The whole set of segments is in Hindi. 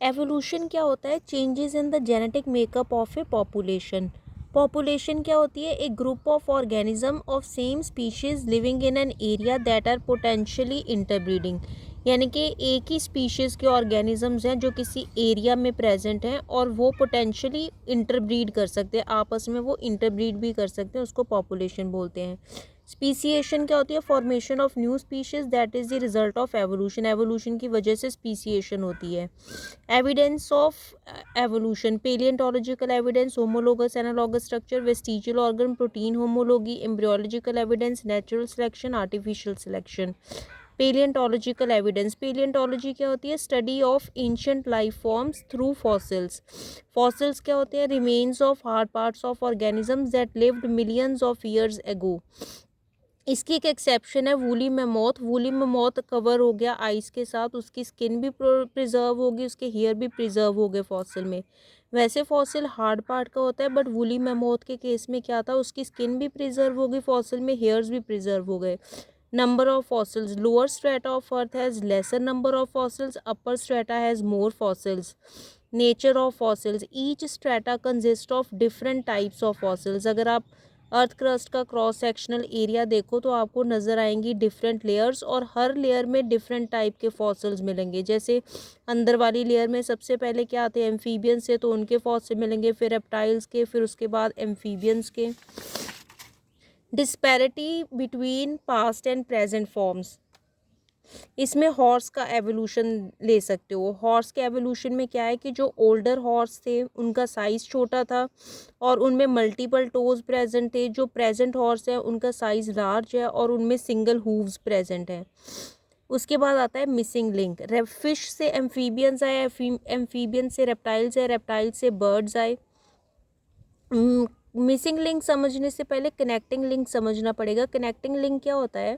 एवोल्यूशन क्या होता है? Changes in the genetic makeup of a population. Population क्या होती है? एक group of organism of same species living in an area that are potentially interbreeding. यानी कि एक ही स्पीशीज़ के ऑर्गेनिजम्स हैं जो किसी एरिया में प्रेजेंट हैं और वो पोटेंशियली इंटरब्रीड कर सकते हैं, आपस में वो इंटरब्रीड भी कर सकते हैं, उसको पॉपुलेशन बोलते हैं। स्पीसिएशन क्या होती है? Formation of new species that is the result of evolution. Evolution की वजह से स्पीसिएशन होती है। Evidence of evolution, paleontological evidence, homologous analogous structure, vestigial organ, protein homology, embryological evidence, natural selection, artificial selection. Paleontological evidence, paleontology क्या होती है? Study of ancient life forms through fossils. Fossils क्या होते हैं? Remains of hard parts of organisms that lived millions of years ago. इसकी एक एक्सेप्शन है woolly mammoth. Woolly mammoth cover हो गया आइस के साथ, उसकी स्किन भी प्रिजर्व होगी, उसके हेयर भी प्रिजर्व हो गए फॉसिल में। वैसे फॉसिल हार्ड पार्ट का होता है, बट वूली मेमोथ के केस में क्या था? उसकी स्किन भी प्रिजर्व होगी फॉसिल में, हेयर्स भी प्रिजर्व हो गए। Number of fossils, lower strata of earth has laser number of fossils, upper strata has more fossils. Nature of fossils, each strata consist of different types of fossils. अगर आप अर्थ क्रस्ट का क्रॉस सेक्शनल एरिया देखो तो आपको नज़र आएंगी डिफरेंट लेयर्स, और हर लेयर में डिफरेंट टाइप के फॉसिल्स मिलेंगे। जैसे अंदर वाली लेयर में सबसे पहले क्या आते हैं? एम्फीबियंस से, तो उनके फॉसिल मिलेंगे, फिर रेप्टाइल्स के, फिर उसके बाद एम्फीबियंस के। Disparity between past and present forms, इसमें हॉर्स का एवोल्यूशन ले सकते हो। हॉर्स के एवोल्यूशन में क्या है कि जो ओल्डर हॉर्स थे उनका साइज़ छोटा था और उनमें मल्टीपल टोज प्रेजेंट थे। जो प्रेजेंट हॉर्स है उनका साइज़ लार्ज है और उनमें सिंगल हूव्स प्रेजेंट हैं। उसके बाद आता है मिसिंग लिंक। फिश से एम्फीबियंस आए, एम्फीबियन से रेप्टाइल्स है, रेप्टाइल से बर्ड्स आए। मिसिंग लिंक समझने से पहले कनेक्टिंग लिंक समझना पड़ेगा। कनेक्टिंग लिंक क्या होता है?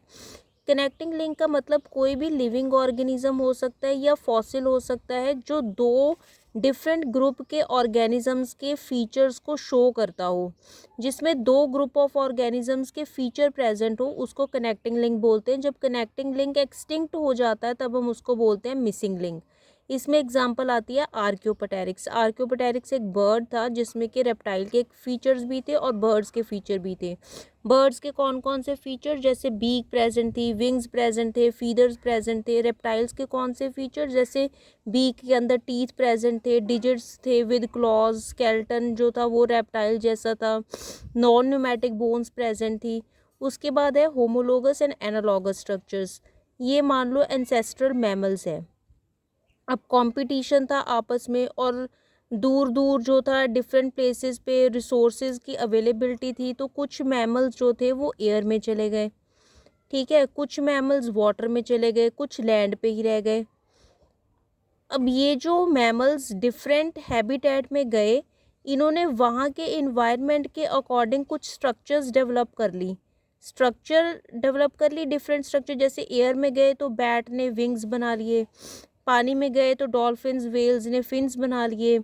कनेक्टिंग लिंक का मतलब कोई भी लिविंग ऑर्गेनिज्म हो सकता है या फॉसिल हो सकता है जो दो डिफरेंट ग्रुप के ऑर्गेनिजम्स के फीचर्स को शो करता हो। जिसमें दो ग्रुप ऑफ ऑर्गेनिजम्स के फीचर प्रेजेंट हो उसको कनेक्टिंग लिंक बोलते हैं। जब कनेक्टिंग लिंक एक्सटिंक्ट हो जाता है तब हम उसको बोलते हैं मिसिंग लिंक। इसमें एग्जांपल आती है आर्क्योपटेरिक्स। आर्क्योपटेरिक्स एक बर्ड था जिसमें कि रेप्टाइल के फीचर्स भी थे और बर्ड्स के फीचर भी थे। बर्ड्स के कौन कौन से फीचर? जैसे बीक प्रेजेंट थी, विंग्स प्रेजेंट थे, फीदर्स प्रेजेंट थे। रेप्टाइल्स के कौन से फीचर? जैसे बीक के अंदर टीथ प्रेजेंट थे, डिजिट्स थे विद क्लॉज, स्केलेटन जो था वो रेप्टाइल जैसा था, नॉन न्यूमेटिक बोन्स प्रेजेंट थी। उसके बाद है होमोलोगस एंड एनालॉगस स्ट्रक्चर्स। ये मान लो एंसेस्ट्रल मैमल्स है। अब कंपटीशन था आपस में और दूर दूर जो था डिफरेंट प्लेसेस पे रिसोर्सेज की अवेलेबिलिटी थी, तो कुछ मैमल्स जो थे वो एयर में चले गए, ठीक है, कुछ मैमल्स वाटर में चले गए, कुछ लैंड पे ही रह गए। अब ये जो मैमल्स डिफरेंट हैबिटेट में गए, इन्होंने वहाँ के इन्वायरमेंट के अकॉर्डिंग कुछ स्ट्रक्चर्स डेवलप कर ली डिफरेंट स्ट्रक्चर। जैसे एयर में गए तो बैट ने विंग्स बना लिए, पानी में गए तो डॉल्फिन्स वेल्स ने फिन्स बना लिए,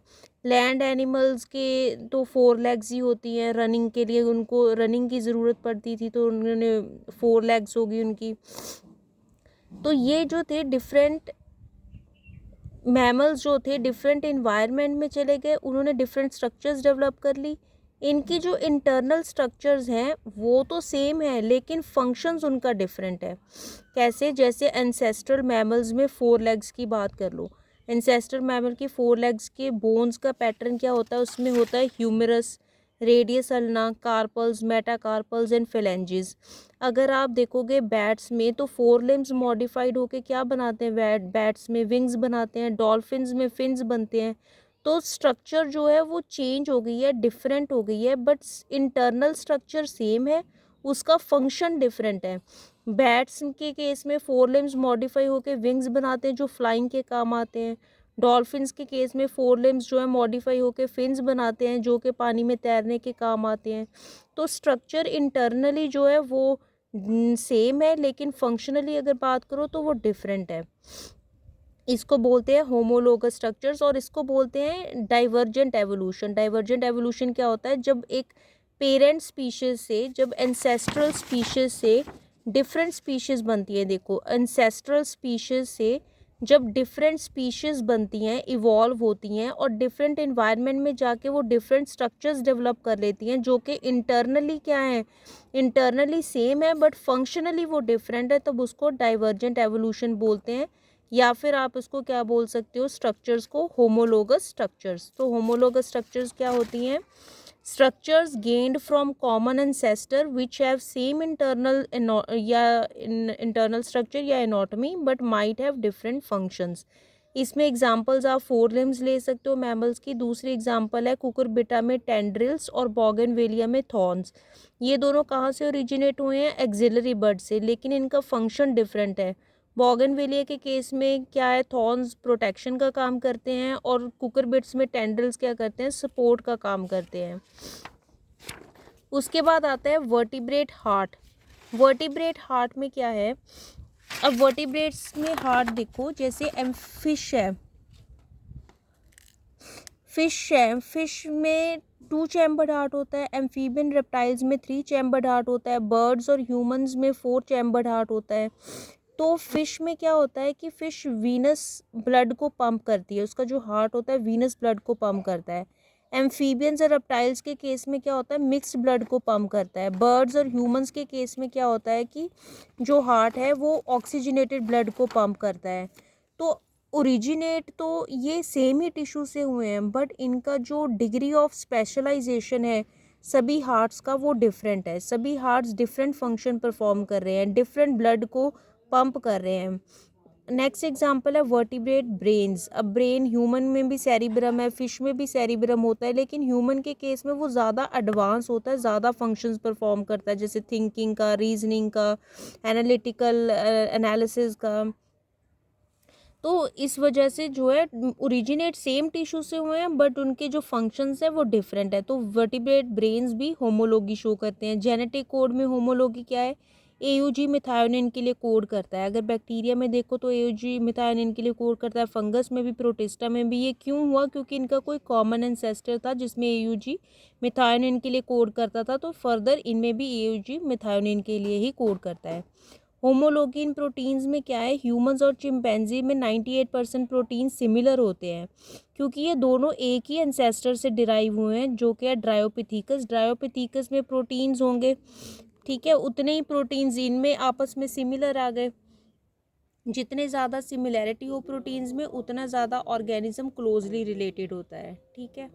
लैंड एनिमल्स के तो 4 लेग्स ही होती हैं, रनिंग के लिए उनको रनिंग की ज़रूरत पड़ती थी तो उन्होंने 4 लेग्स होगी उनकी। तो ये जो थे डिफरेंट मैमल्स जो थे डिफरेंट इन्वायरमेंट में चले गए, उन्होंने डिफरेंट स्ट्रक्चर्स डेवलप कर ली। इनकी जो इंटरनल स्ट्रक्चर्स हैं वो तो सेम है लेकिन फंक्शंस उनका डिफरेंट है। कैसे? जैसे एंसेस्ट्रल मैमल्स में 4 लेग्स की बात कर लो। एंसेस्ट्रल मैमल की 4 लेग्स के बोन्स का पैटर्न क्या होता है? उसमें होता है humerus, radius ulna, carpals, metacarpals and phalanges. अगर आप देखोगे बैट्स में तो 4 लिम्स मॉडिफाइड होके क्या बनाते हैं? बैट्स में विंग्स बनाते हैं, डॉल्फिन्स में फिन्स बनते हैं। तो स्ट्रक्चर जो है वो चेंज हो गई है, डिफरेंट हो गई है, बट इंटरनल स्ट्रक्चर सेम है, उसका फंक्शन डिफरेंट है। बैट्स के केस में 4 लिम्स मॉडिफाई होके विंग्स बनाते हैं जो फ्लाइंग के काम आते हैं। डॉल्फिन्स के केस में 4 लिम्स जो है मॉडिफाई होके फिन्स बनाते हैं जो कि पानी में तैरने के काम आते हैं। तो स्ट्रक्चर इंटरनली जो है वो सेम है लेकिन फंक्शनली अगर बात करो तो वो डिफरेंट है। इसको बोलते हैं होमोलोगस स्ट्रक्चर्स और इसको बोलते हैं डाइवर्जेंट एवोल्यूशन। डाइवर्जेंट एवोल्यूशन क्या होता है? जब एक पेरेंट स्पीशीज से, जब एंसेस्ट्रल स्पीशीज से डिफरेंट स्पीशीज बनती है। देखो एंसेस्ट्रल स्पीशीज से जब डिफरेंट स्पीशीज़ बनती हैं, इवॉल्व होती हैं और डिफरेंट इन्वायरमेंट में जाके वो डिफरेंट स्ट्रक्चर्स डेवलप कर लेती हैं, जो कि इंटरनली क्या है, इंटरनली सेम है बट फंक्शनली वो डिफरेंट है, तब उसको डाइवर्जेंट एवोल्यूशन बोलते हैं। या फिर आप उसको क्या बोल सकते हो, स्ट्रक्चर्स को होमोलोगस स्ट्रक्चर्स। तो होमोलोगस स्ट्रक्चर्स क्या होती हैं? Structures gained from common ancestor which have same internal structure या anatomy but might have different functions। इसमें एग्जांपल्स आप फोर लिम्स ले सकते हो मैमल्स की। दूसरी एग्जांपल है कुकुरबिटा में टेंड्रिल्स और बॉगनवेलिया में थॉर्न्स। ये दोनों कहाँ से ओरिजिनेट हुए हैं? एक्सिलरी बर्ड से, लेकिन इनका फंक्शन डिफरेंट है। बॉगनवेलिया के केस में क्या है, थॉर्न्स प्रोटेक्शन का काम करते हैं और कुकरबिट्स में टेंड्रिल्स क्या करते हैं, सपोर्ट का काम करते हैं। उसके बाद आता है वर्टिब्रेट हार्ट। वर्टिब्रेट हार्ट में क्या है, अब वर्टिब्रेट्स में हार्ट देखो, जैसे फिश है, फिश में 2 चैम्बर्ड हार्ट होता है, एम्फीबियन रेप्टाइल्स में 3 चैम्बर्ड हार्ट होता है, बर्ड्स और ह्यूमंस में 4 चैम्बर्ड हार्ट होता है। तो फिश में क्या होता है कि फिश वीनस ब्लड को पंप करती है, उसका जो हार्ट होता है वीनस ब्लड को पंप करता है। एम्फीबियंस और रेप्टाइल्स के केस में क्या होता है, मिक्स्ड ब्लड को पंप करता है। बर्ड्स और ह्यूमंस के केस में क्या होता है कि जो हार्ट है वो ऑक्सीजनेटेड ब्लड को पंप करता है। तो ओरिजिनेट तो ये सेम ही टिश्यू से हुए हैं, बट इनका जो डिग्री ऑफ स्पेशलाइजेशन है सभी हार्ट्स का वो डिफरेंट है। सभी हार्ट्स डिफरेंट फंक्शन परफॉर्म कर रहे हैं, डिफरेंट ब्लड को पंप कर रहे हैं। नेक्स्ट एग्जांपल है वर्टिब्रेट ब्रेन्स। अब ब्रेन ह्यूमन में भी सेरिब्रम है, फिश में भी सेरिब्रम होता है, लेकिन ह्यूमन के केस में वो ज़्यादा एडवांस होता है, ज़्यादा फंक्शंस परफॉर्म करता है, जैसे थिंकिंग का, रीजनिंग का, एनालिटिकल एनालिसिस का। तो इस वजह से जो है ओरिजिनेट सेम टिश्यू से हुए हैं बट उनके जो फंक्शंस है वो डिफरेंट है। तो वर्टिब्रेट ब्रेन्स भी होमोलॉगी शो करते हैं। जेनेटिक कोड में होमोलॉगी क्या है, एयूजी मिथायोनिन के लिए कोड करता है। अगर बैक्टीरिया में देखो तो एयूजी मिथायोनिन के लिए कोड करता है, फंगस में भी, प्रोटिस्टा में भी। ये क्यों हुआ? क्योंकि इनका कोई कॉमन एंसेस्टर था जिसमें एयूजी मिथायोनिन के लिए कोड करता था, तो फर्दर इनमें भी एयूजी मिथायोनिन के लिए ही कोड करता है। होमोलॉगी इन प्रोटीन्स में क्या है, ह्यूमंस और चिंपैंजी में 98% प्रोटीन सिमिलर होते हैं, क्योंकि ये दोनों एक ही एंसेस्टर से डिराइव हुए हैं, जो कि है ड्रायोपिथेकस। ड्रायोपिथेकस में प्रोटीन्स होंगे, ठीक है, उतने ही प्रोटीन्स इनमें आपस में सिमिलर आ गए। जितने ज़्यादा सिमिलैरिटी हो प्रोटीन्स में, उतना ज़्यादा ऑर्गेनिज्म क्लोजली रिलेटेड होता है, ठीक है।